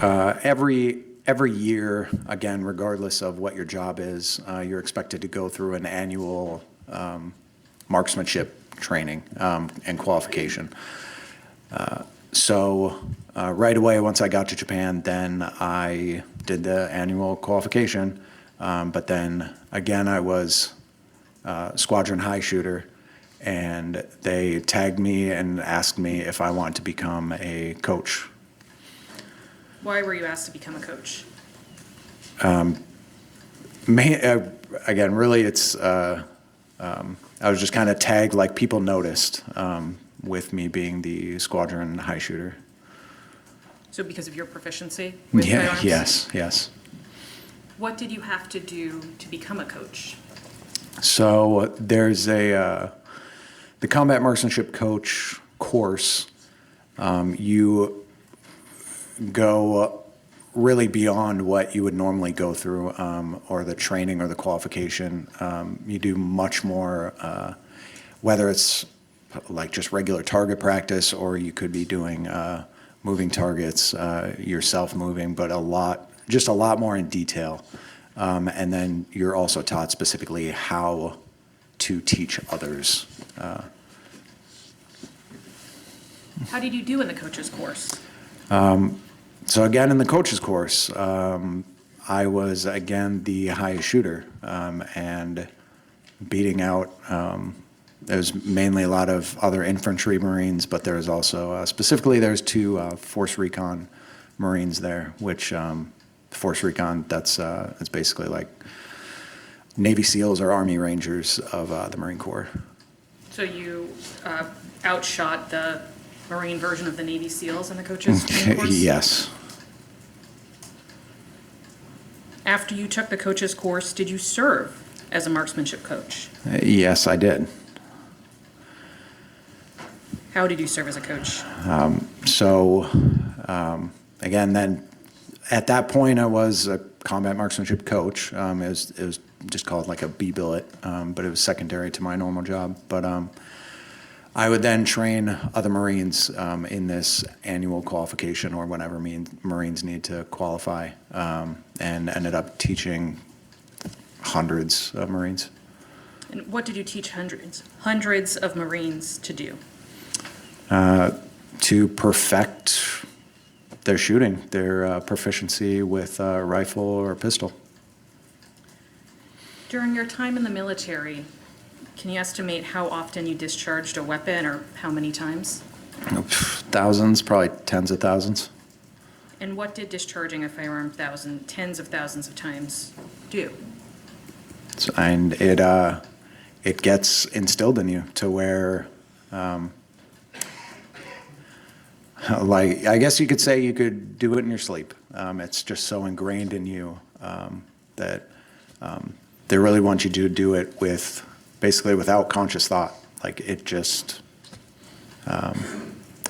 Every year, again, regardless of what your job is, you're expected to go through an annual marksmanship training and qualification. So right away, once I got to Japan, then I did the annual qualification. But then again, I was squadron high shooter, and they tagged me and asked me if I wanted to become a coach. Why were you asked to become a coach? Again, really, it's I was just kind of tagged, like people noticed with me being the squadron high shooter. So because of your proficiency with firearms? Yes. What did you have to do to become a coach? So there's the combat marksmanship coach course. You go really beyond what you would normally go through, or the training or the qualification. You do much more, whether it's like just regular target practice, or you could be doing moving targets, yourself moving, but a lot more in detail. And then you're also taught specifically how to teach others. How did you do in the coach's course? So again, in the coach's course, I was again the highest shooter, and beating out. There's mainly a lot of other infantry Marines, but there's also specifically there's two Force Recon Marines there, which Force Recon that's it's basically like Navy SEALs or Army Rangers of the Marine Corps. So you outshot the Marine version of the Navy SEALs in the coach's course? Yes. After you took the coach's course, did you serve as a marksmanship coach? Yes, I did. How did you serve as a coach? Again, then at that point, I was a combat marksmanship coach. It was just called like a B billet, but it was secondary to my normal job. But I would then train other Marines in this annual qualification or whenever Marines need to qualify, and ended up teaching hundreds of Marines. And what did you teach hundreds of Marines to do? To perfect their shooting, their proficiency with a rifle or pistol. During your time in the military, can you estimate how often you discharged a weapon or how many times? Thousands, probably tens of thousands. And what did discharging a firearm tens of thousands of times do? And it gets instilled in you to where, like, I guess you could say you could do it in your sleep. It's just so ingrained in you that they really want you to do it with basically without conscious thought. Like it just,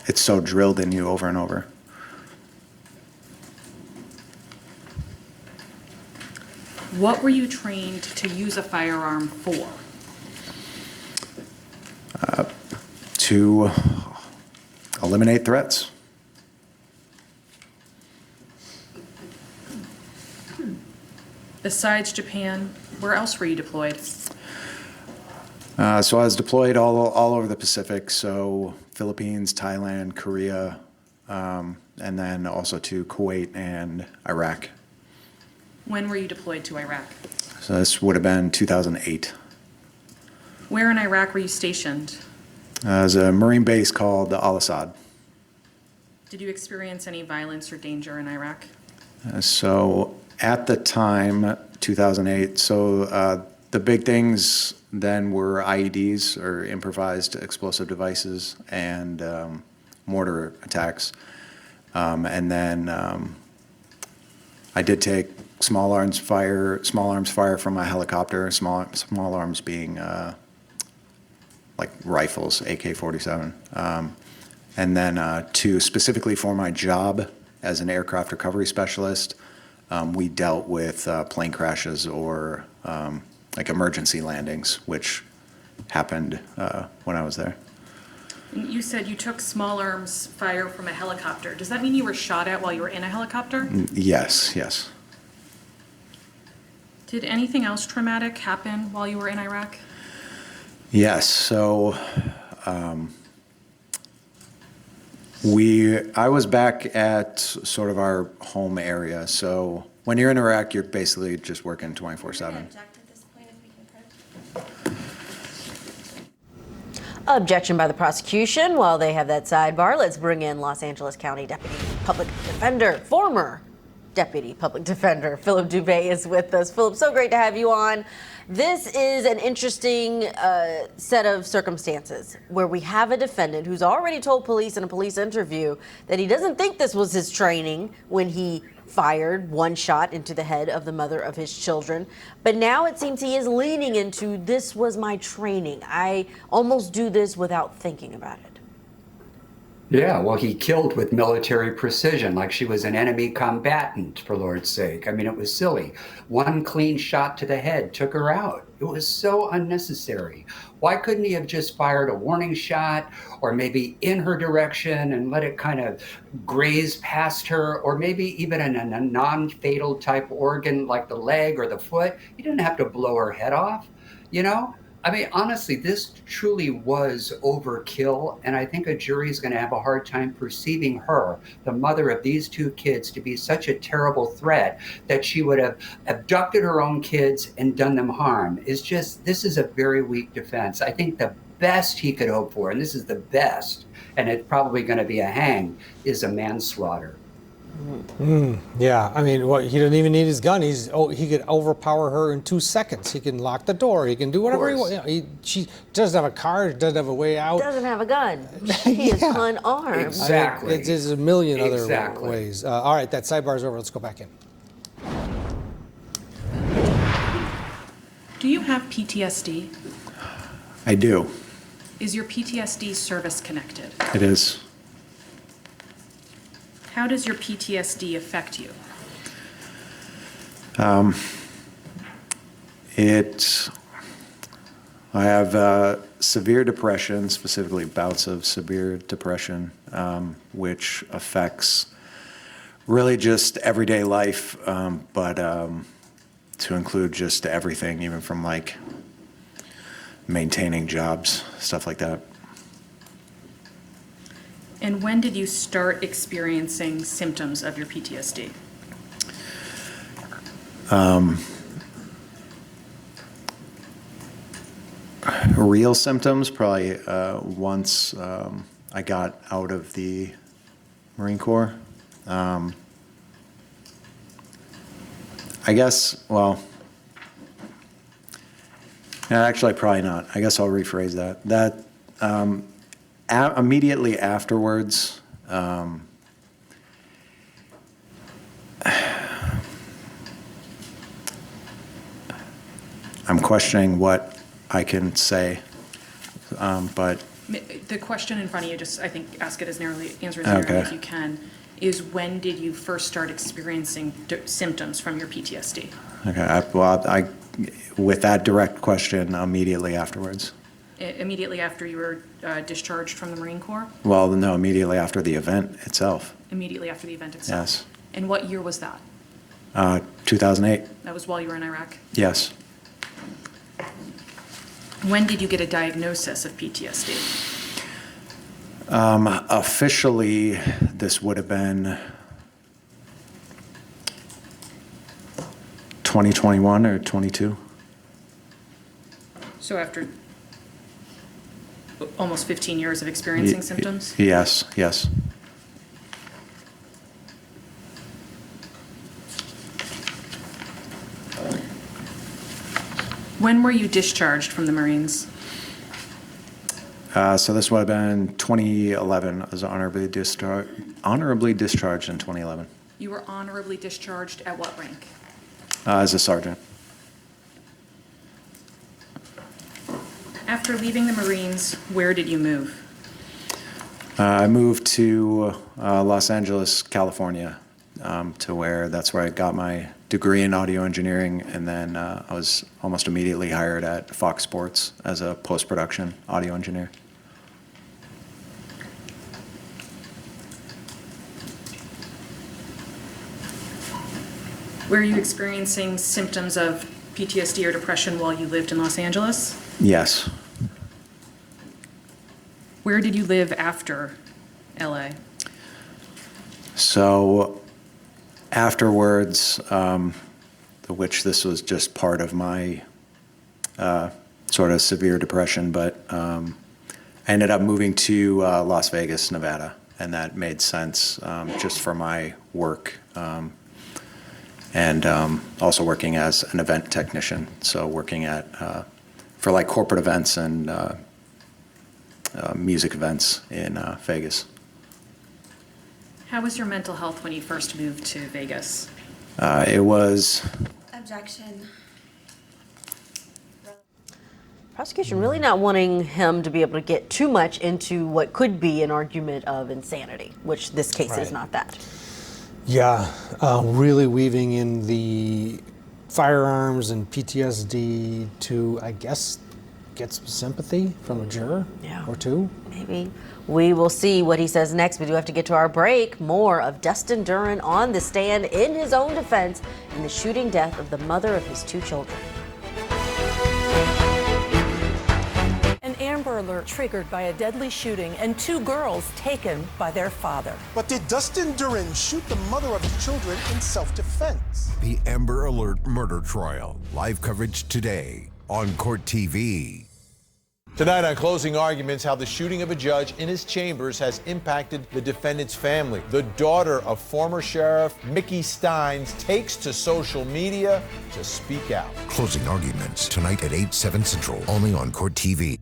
it's so drilled in you over and over. What were you trained to use a firearm for? To eliminate threats. Besides Japan, where else were you deployed? So I was deployed all over the Pacific, so Philippines, Thailand, Korea, and then also to Kuwait and Iraq. When were you deployed to Iraq? So this would have been 2008. Where in Iraq were you stationed? There's a Marine base called Al-Assad. Did you experience any violence or danger in Iraq? So at the time, 2008, so the big things then were IEDs, or improvised explosive devices, and mortar attacks. And then I did take small arms fire from a helicopter, small arms being like rifles, AK-47. And then specifically for my job as an aircraft recovery specialist, we dealt with plane crashes or like emergency landings, which happened when I was there. And you said you took small arms fire from a helicopter. Does that mean you were shot at while you were in a helicopter? Yes, yes. Did anything else traumatic happen while you were in Iraq? Yes, so I was back at sort of our home area. So when you're in Iraq, you're basically just working 24/7. Objection by the prosecution. While they have that sidebar, let's bring in Los Angeles County Deputy Public Defender, former Deputy Public Defender, Philip Dubé is with us. Philip, so great to have you on. This is an interesting set of circumstances where we have a defendant who's already told police in a police interview that he doesn't think this was his training when he fired one shot into the head of the mother of his children. But now it seems he is leaning into, this was my training. I almost do this without thinking about it. Yeah, well, he killed with military precision, like she was an enemy combatant, for Lord's sake. I mean, it was silly. One clean shot to the head took her out. It was so unnecessary. Why couldn't he have just fired a warning shot, or maybe in her direction and let it kind of graze past her, or maybe even in a non-fatal type organ like the leg or the foot? He didn't have to blow her head off, you know? I mean, honestly, this truly was overkill, and I think a jury is going to have a hard time perceiving her, the mother of these two kids, to be such a terrible threat that she would have abducted her own kids and done them harm. This is a very weak defense. I think the best he could hope for, and this is the best, and it's probably going to be a hang, is a manslaughter. Yeah, I mean, he doesn't even need his gun. He could overpower her in 2 seconds. He can lock the door. He can do whatever he wants. You know, she doesn't have a car. Doesn't have a way out. Doesn't have a gun. He is unarmed. Exactly. I mean, there's a million other ways. All right, that sidebar's over. Let's go back in. Do you have PTSD? I do. Is your PTSD service connected? It is. How does your PTSD affect you? I have severe depression, specifically bouts of severe depression, which affects really just everyday life, but to include just everything, even from like maintaining jobs, stuff like that. And when did you start experiencing symptoms of your PTSD? Real symptoms, probably once I got out of the Marine Corps. I guess, well, actually probably not. I guess I'll rephrase that. Immediately afterwards, I'm questioning what I can say, but The question in front of you, just I think ask it as narrowly, answer as narrowly as you can, is when did you first start experiencing symptoms from your PTSD? Okay, with that direct question, immediately afterwards. Immediately after you were discharged from the Marine Corps? Well, no, immediately after the event itself. Immediately after the event itself? Yes. And what year was that? 2008. That was while you were in Iraq? Yes. When did you get a diagnosis of PTSD? Officially, this would have been 2021 or 22. So after almost 15 years of experiencing symptoms? Yes, yes. When were you discharged from the Marines? So this would have been 2011. I was honorably discharged in 2011. You were honorably discharged at what rank? As a sergeant. After leaving the Marines, where did you move? I moved to Los Angeles, California, that's where I got my degree in audio engineering, and then I was almost immediately hired at Fox Sports as a post-production audio engineer. Were you experiencing symptoms of PTSD or depression while you lived in Los Angeles? Yes. Where did you live after LA? So afterwards, which this was just part of my sort of severe depression, but I ended up moving to Las Vegas, Nevada, and that made sense just for my work. And also working as an event technician, so working at for like corporate events and music events in Vegas. How was your mental health when you first moved to Vegas? It was. Objection. Prosecution really not wanting him to be able to get too much into what could be an argument of insanity, which this case is Right. not that. Yeah, really weaving in the firearms and PTSD to, I guess, get some sympathy from a juror or two. Maybe. We will see what he says next. We do have to get to our break. More of Dustin Duren on the stand in his own defense in the shooting death of the mother of his 2 children. An Amber Alert triggered by a deadly shooting and 2 girls taken by their father. But did Dustin Duren shoot the mother of his children in self-defense? The Amber Alert murder trial. Live coverage today on Court TV. Tonight on Closing Arguments, how the shooting of a judge in his chambers has impacted the defendant's family. The daughter of former Sheriff Mickey Steins takes to social media to speak out. Closing Arguments tonight at 8/7 Central, only on Court TV.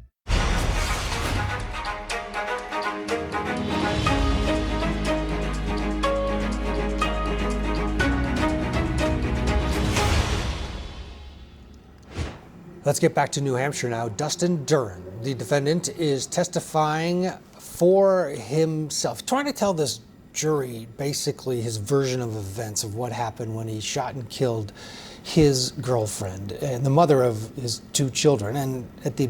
Let's get back to New Hampshire now. Dustin Duren, the defendant, is testifying for himself, trying to tell this jury basically his version of events of what happened when he shot and killed his girlfriend and the mother of his 2 children. And at the,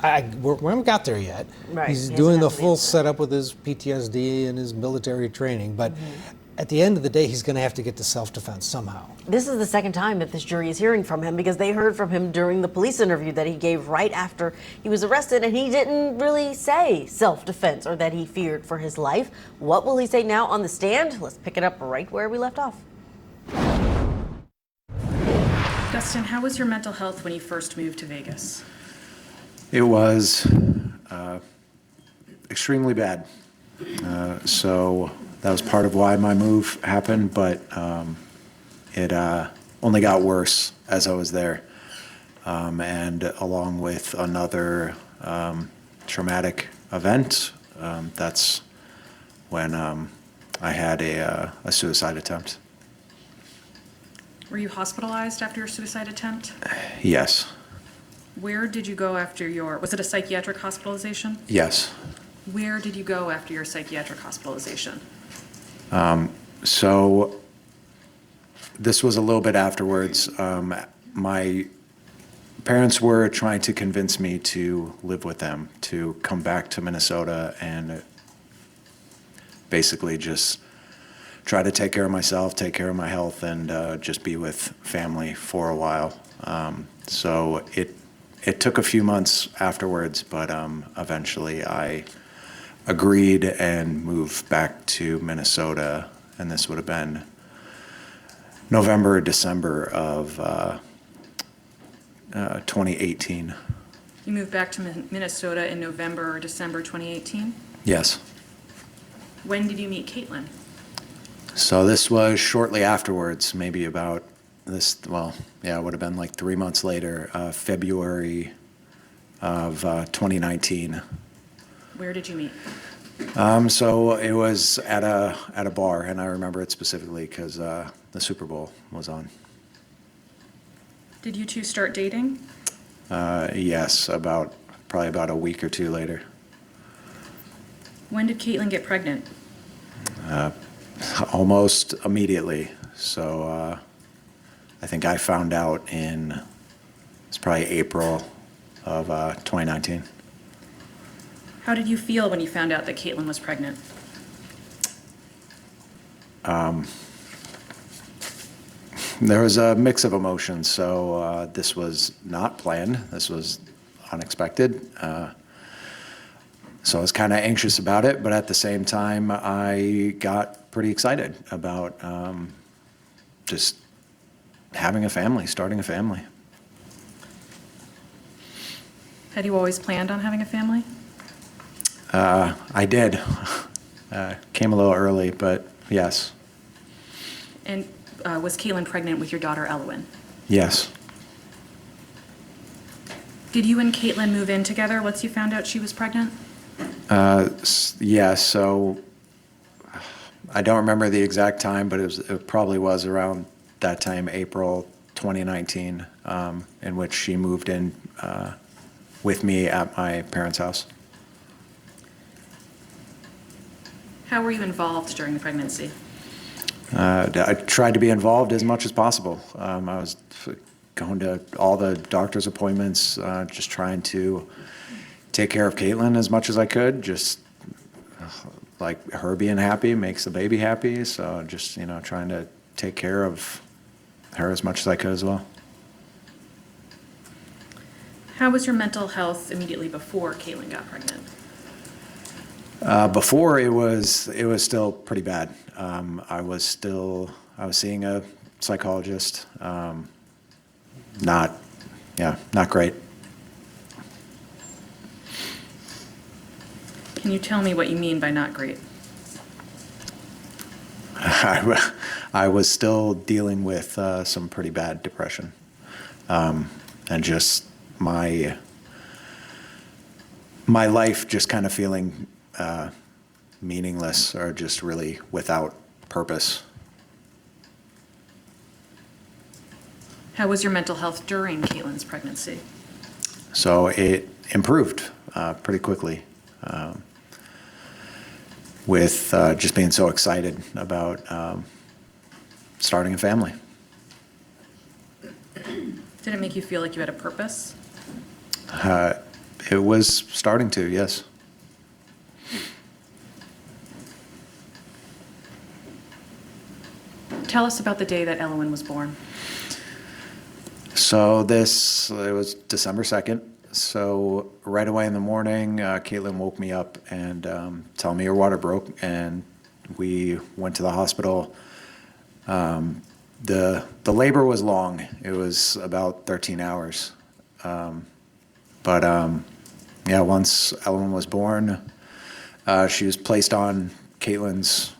we haven't got there yet. Right. He's He doing the hasn't full answered. setup with his PTSD and his military training, but at the end of the day, he's going to have to get to self-defense somehow. This is the second time that this jury is hearing from him because they heard from him during the police interview that he gave right after he was arrested, and he didn't really say self-defense or that he feared for his life. What will he say now on the stand? Let's pick it up right where we left off. Dustin, how was your mental health when you first moved to Vegas? It was extremely bad. So that was part of why my move happened, but it only got worse as I was there. And along with another traumatic event, that's when I had a suicide attempt. Were you hospitalized after your suicide attempt? Yes. Where did you go after was it a psychiatric hospitalization? Yes. Where did you go after your psychiatric hospitalization? So this was a little bit afterwards. My parents were trying to convince me to live with them, to come back to Minnesota and basically just try to take care of myself, take care of my health, and just be with family for a while. So it took a few months afterwards, but eventually I agreed and moved back to Minnesota, and this would have been November or December of 2018. You moved back to Minnesota in November or December 2018? Yes. When did you meet Caitlyn? So this was shortly afterwards, maybe about this, well, yeah, it would have been like 3 months later, February of 2019. Where did you meet? So it was at a bar, and I remember it specifically because the Super Bowl was on. Did you two start dating? Yes, probably about a week or 2 later. When did Caitlyn get pregnant? Almost immediately. So I think I found out it's probably April of 2019. How did you feel when you found out that Caitlyn was pregnant? There was a mix of emotions. So this was not planned. This was unexpected. So I was kind of anxious about it, but at the same time, I got pretty excited about just having a family, starting a family. Had you always planned on having a family? I did. Came a little early, but yes. And was Caitlyn pregnant with your daughter, Elowyn? Yes. Did you and Caitlyn move in together once you found out she was pregnant? Yeah, so I don't remember the exact time, but it probably was around that time, April 2019, in which she moved in with me at my parents' house. How were you involved during the pregnancy? I tried to be involved as much as possible. I was going to all the doctor's appointments, just trying to take care of Caitlyn as much as I could. Just like her being happy makes the baby happy. So just, trying to take care of her as much as I could as well. How was your mental health immediately before Caitlyn got pregnant? Before it was still pretty bad. I was seeing a psychologist. Not great. Can you tell me what you mean by not great? I was still dealing with some pretty bad depression, and just my life just kind of feeling meaningless or just really without purpose. How was your mental health during Caitlyn's pregnancy? So it improved pretty quickly with just being so excited about starting a family. Did it make you feel like you had a purpose? It was starting to, yes. Tell us about the day that Elowyn was born. So it was December 2nd. So right away in the morning, Caitlyn woke me up and told me her water broke, and we went to the hospital. The labor was long. It was about 13 hours. But once Elowyn was born, she was placed on Caitlyn's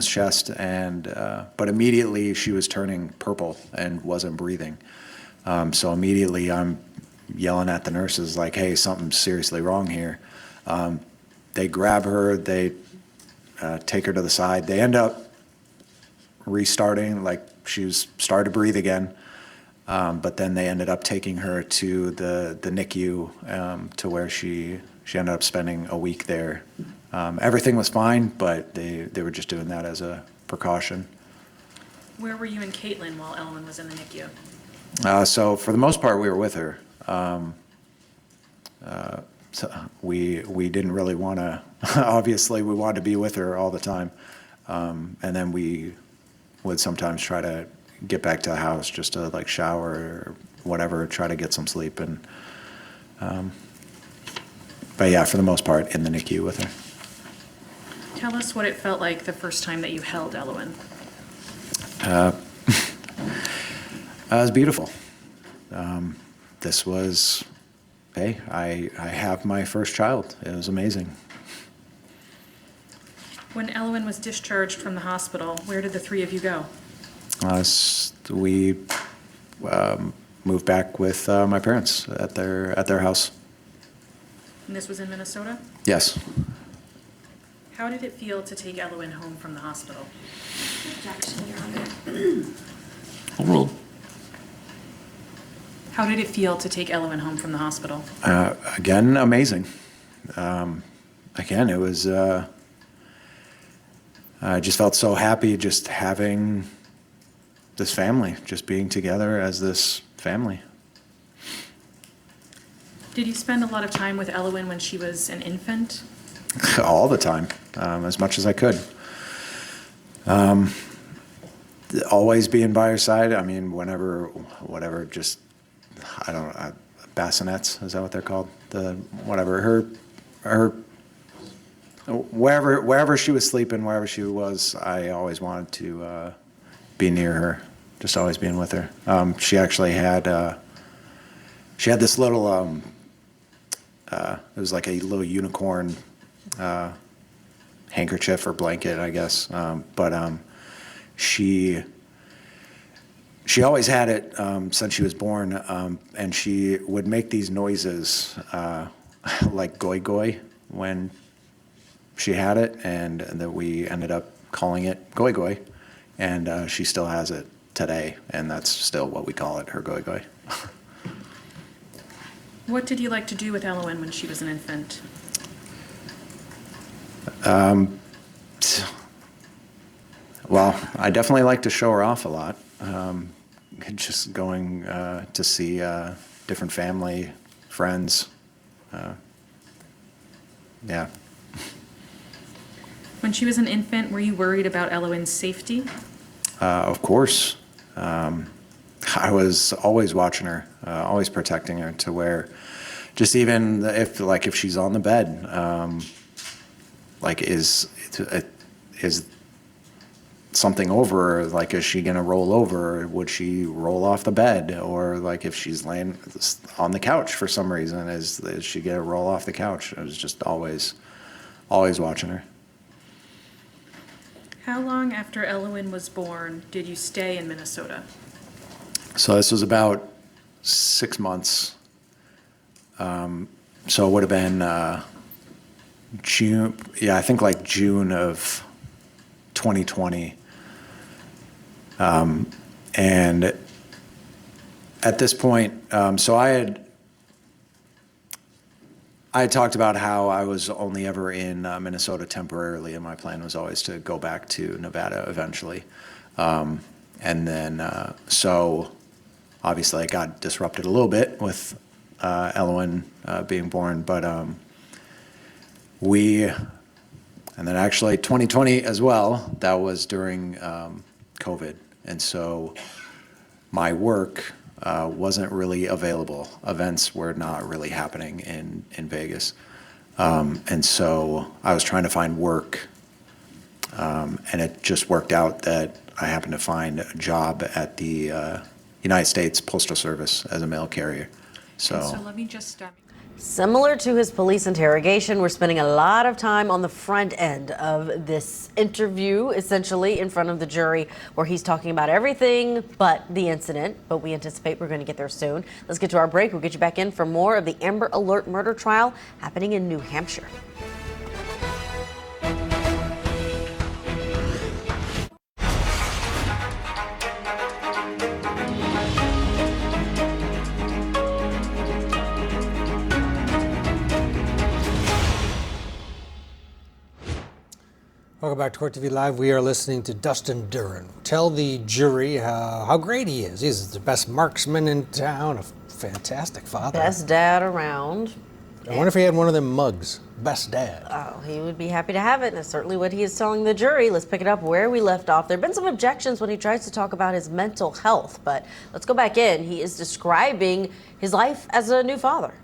chest, but immediately she was turning purple and wasn't breathing. So immediately I'm yelling at the nurses like, hey, something's seriously wrong here. They grab her, they take her to the side. They end up restarting, like she was started to breathe again. But then they ended up taking her to the NICU to where she ended up spending a week there. Everything was fine, but they were just doing that as a precaution. Where were you and Caitlyn while Elowyn was in the NICU? So for the most part, we were with her. So we didn't really want to. Obviously, we wanted to be with her all the time, and then we would sometimes try to get back to the house just to like shower or whatever, try to get some sleep, and but yeah, for the most part, in the NICU with her. Tell us what it felt like the first time that you held Elowyn. It was beautiful. This was, hey, I have my first child. It was amazing. When Elowyn was discharged from the hospital, where did the three of you go? We moved back with my parents at their house. And this was in Minnesota? Yes. How did it feel to take Elowyn home from the hospital? Objection, Your Honor. Overruled. How did it feel to take Elowyn home from the hospital? Again, amazing. Again, it was, I just felt so happy just having this family, just being together as this family. Did you spend a lot of time with Elowyn when she was an infant? All the time, as much as I could. always being by her side. I mean, whatever, just, I don't know, bassinets, is that what they're called? Wherever she was sleeping, wherever she was, I always wanted to be near her, just always being with her. She actually had this little, it was like a little unicorn handkerchief or blanket, I guess. But she always had it since she was born, and she would make these noises like goy goy when she had it, and that we ended up calling it goy goy, and she still has it today, and that's still what we call it, her goy goy. What did you like to do with Elowyn when she was an infant? Well, I definitely like to show her off a lot. Just going to see different family, friends. Yeah. When she was an infant, were you worried about Elowyn's safety? Of course. I was always watching her, always protecting her, to where just even if she's on the bed, is something over her, like is she gonna roll over, would she roll off the bed, or like if she's laying on the couch for some reason, is she gonna roll off the couch? I was just always watching her. How long after Elowyn was born did you stay in Minnesota? So this was about 6 months. So it would have been June, yeah, I think like June of 2020. And at this point, so I had talked about how I was only ever in Minnesota temporarily, and my plan was always to go back to Nevada eventually. And then, so obviously I got disrupted a little bit with Elowyn being born, but and then actually 2020 as well, that was during COVID. And so my work wasn't really available. Events were not really happening in Vegas. And so I was trying to find work, and it just worked out that I happened to find a job at the United States Postal Service as a mail carrier. So let me just Similar to his police interrogation, we're spending a lot of time on the front end of this interview, essentially in front of the jury, where he's talking about everything but the incident, but we anticipate we're going to get there soon. Let's get to our break. We'll get you back in for more of the Amber Alert murder trial happening in New Hampshire. Welcome back to Court TV Live. We are listening to Dustin Duren tell the jury how great he is. He's the best marksman in town, a fantastic father. Best dad around. I wonder if he had one of them mugs. Best dad. Oh, he would be happy to have it, and that's certainly what he is telling the jury. Let's pick it up where we left off. There have been some objections when he tries to talk about his mental health, but let's go back in. He is describing his life as a new father.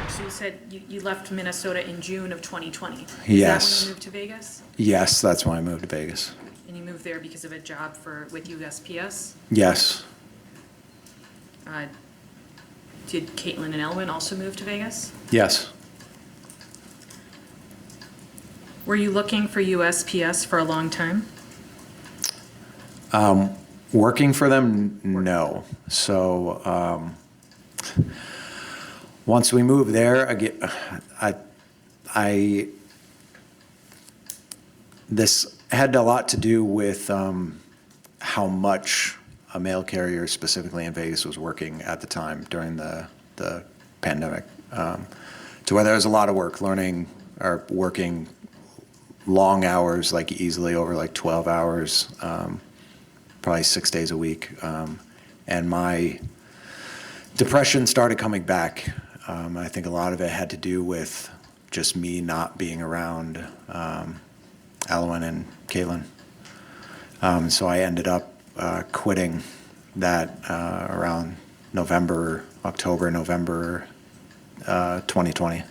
So you said you left Minnesota in June of 2020. Yes. Is that when you moved to Vegas? yes, that's when I moved to Vegas. And you moved there because of a job with USPS? Yes. Did Caitlyn and Elowyn also move to Vegas? Yes. Were you looking for USPS for a long time? Working for them, no. So once we moved there, this had a lot to do with how much a mail carrier specifically in Vegas was working at the time during the pandemic, to where there was a lot of work, working long hours, like easily over like 12 hours, probably 6 days a week. And my depression started coming back. I think a lot of it had to do with just me not being around Elowyn and Caitlyn. So I ended up quitting that around October, November 2020.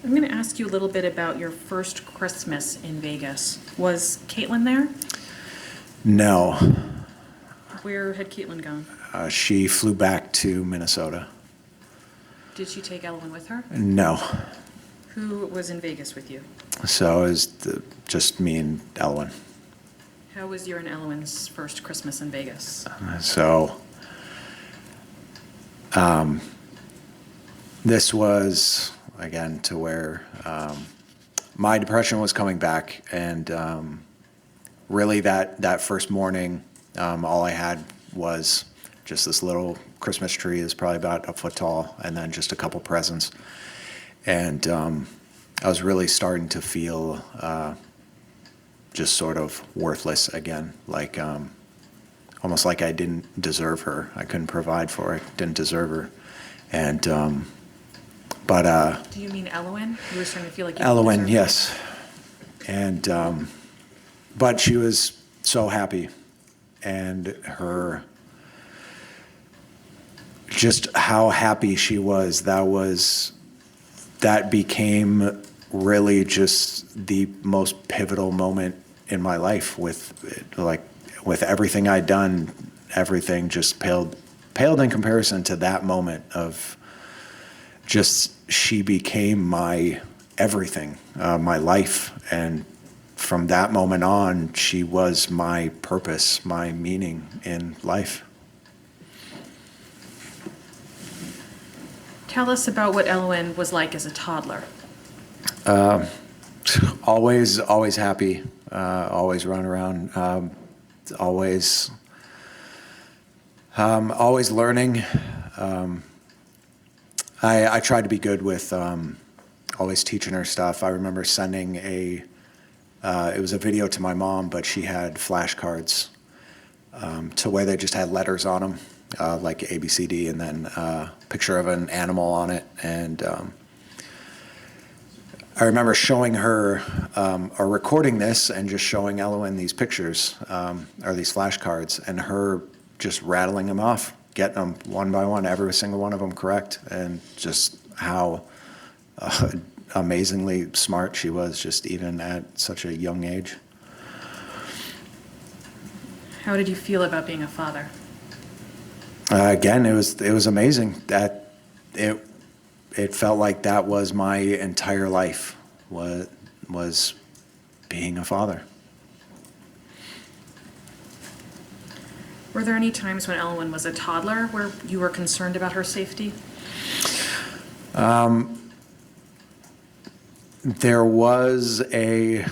I'm going to ask you a little bit about your first Christmas in Vegas. Was Caitlyn there? No. Where had Caitlyn gone? She flew back to Minnesota. Did she take Elowyn with her? No. Who was in Vegas with you? So it was just me and Elowyn. How was your and Elowyn's first Christmas in Vegas? This was, again, to where my depression was coming back, and really that first morning, all I had was just this little Christmas tree is probably about a foot tall, and then just a couple presents. And I was really starting to feel just sort of worthless again, like almost like I didn't deserve her. I couldn't provide for her, didn't deserve her. And do you mean Elowyn? You were starting to feel like you Elowyn, deserved yes. And but she was so happy, and her just how happy she was, that became really just the most pivotal moment in my life. With everything I'd done, everything just paled in comparison to that moment of just, she became my everything, my life. And from that moment on, she was my purpose, my meaning in life. Tell us about what Elowyn was like as a toddler. Always happy, always run around, always learning. I tried to be good with always teaching her stuff. I remember sending it was a video to my mom, but she had flashcards to where they just had letters on them, like ABCD, and then a picture of an animal on it. And I remember showing her or recording this and just showing Elowyn these pictures or these flashcards, and her just rattling them off, getting them one by one, every single one of them correct, and just how amazingly smart she was, just even at such a young age. How did you feel about being a father? Again, it was amazing. That it felt like that was my entire life, was being a father. Were there any times when Elowyn was a toddler where you were concerned about her safety? There was a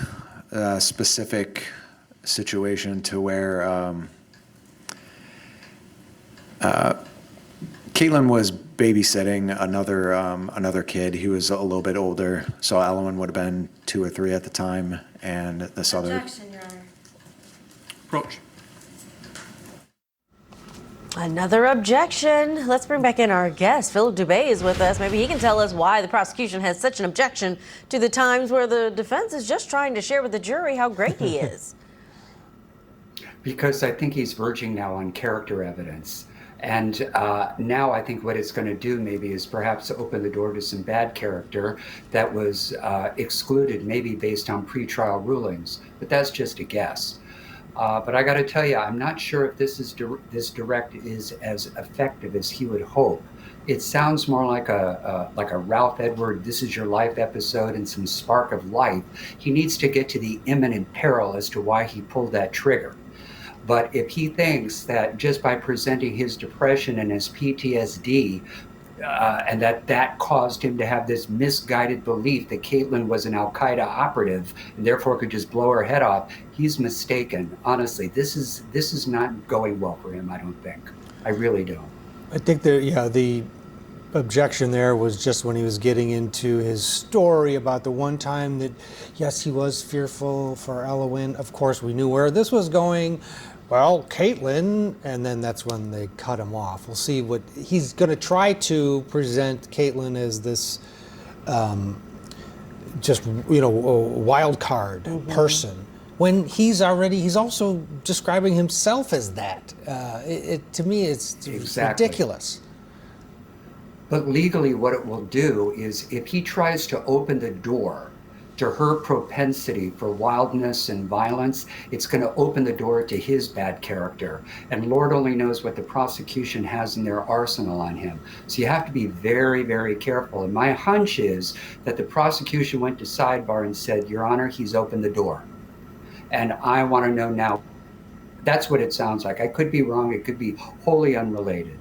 specific situation to where Caitlyn was babysitting another kid. He was a little bit older, so Elowyn would have been 2 or 3 at the time, and this other. Objection, Your Honor. Approach. Another objection. Let's bring back in our guest. Philip Dubé is with us. Maybe he can tell us why the prosecution has such an objection to the times where the defense is just trying to share with the jury how great he is. Because I think he's verging now on character evidence. And now I think what it's going to do maybe is perhaps open the door to some bad character that was excluded, maybe based on pretrial rulings. But that's just a guess. But I got to tell you, I'm not sure if this direct is as effective as he would hope. It sounds more like a Ralph Edward "This Is Your Life" episode and some spark of life. He needs to get to the imminent peril as to why he pulled that trigger. But if he thinks that just by presenting his depression and his PTSD, and that caused him to have this misguided belief that Caitlyn was an Al-Qaeda operative and therefore could just blow her head off, he's mistaken. Honestly, this is not going well for him, I don't think. I really don't. I think the objection there was just when he was getting into his story about the one time that, yes, he was fearful for Elowyn. Of course, we knew where this was going. Well, Caitlyn, and then that's when they cut him off. We'll see what he's going to try to present Caitlyn as this just, a wild card person, when he's also describing himself as that. To me, it's Exactly. ridiculous. But legally, what it will do is if he tries to open the door to her propensity for wildness and violence, it's going to open the door to his bad character. And Lord only knows what the prosecution has in their arsenal on him. So you have to be very, very careful. And my hunch is that the prosecution went to sidebar and said, Your Honor, he's opened the door. And I want to know now. That's what it sounds like. I could be wrong. It could be wholly unrelated.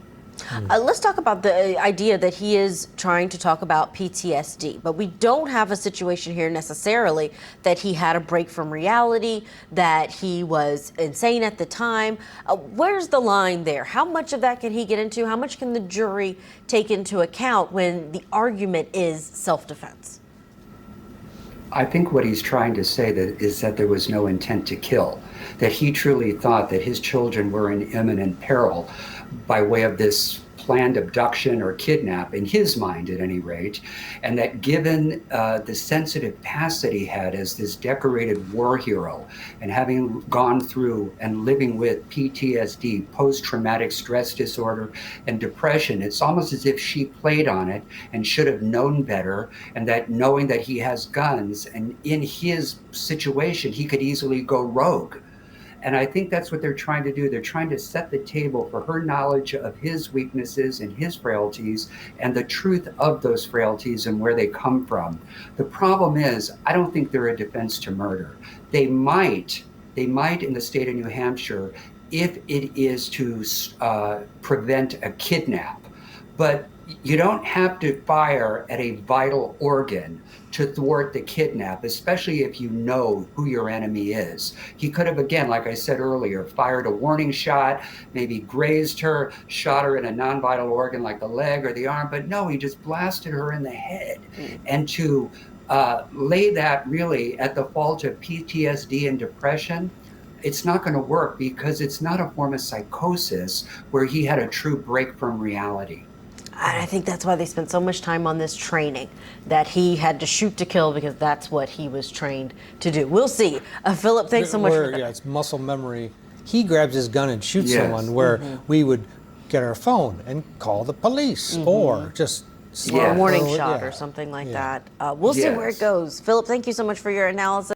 Let's talk about the idea that he is trying to talk about PTSD, but we don't have a situation here necessarily that he had a break from reality, that he was insane at the time. Where's the line there? How much of that can he get into? How much can the jury take into account when the argument is self-defense? I think what he's trying to say is that there was no intent to kill, that he truly thought that his children were in imminent peril by way of this planned abduction or kidnap, in his mind at any rate, and that given the sensitive past that he had as this decorated war hero and having gone through and living with PTSD, post-traumatic stress disorder and depression, it's almost as if she played on it and should have known better, and that knowing that he has guns and in his situation he could easily go rogue. And I think that's what they're trying to do. They're trying to set the table for her knowledge of his weaknesses and his frailties and the truth of those frailties and where they come from. The problem is, I don't think they're a defense to murder. They might in the state of New Hampshire if it is to prevent a kidnap. But you don't have to fire at a vital organ to thwart the kidnap, especially if you know who your enemy is. He could have, again, like I said earlier, fired a warning shot, maybe grazed her, shot her in a non-vital organ like the leg or the arm, but no, he just blasted her in the head. And to lay that really at the fault of PTSD and depression, it's not going to work because it's not a form of psychosis where he had a true break from reality. I think that's why they spent so much time on this training, that he had to shoot to kill because that's what he was trained to do. We'll see. Philip, thanks so much for that. Yeah, it's muscle memory. He grabs his gun and shoots someone where we would get our phone and call the police or just a warning shot or something like that. We'll see where it goes. Philip, thank you so much for your analysis.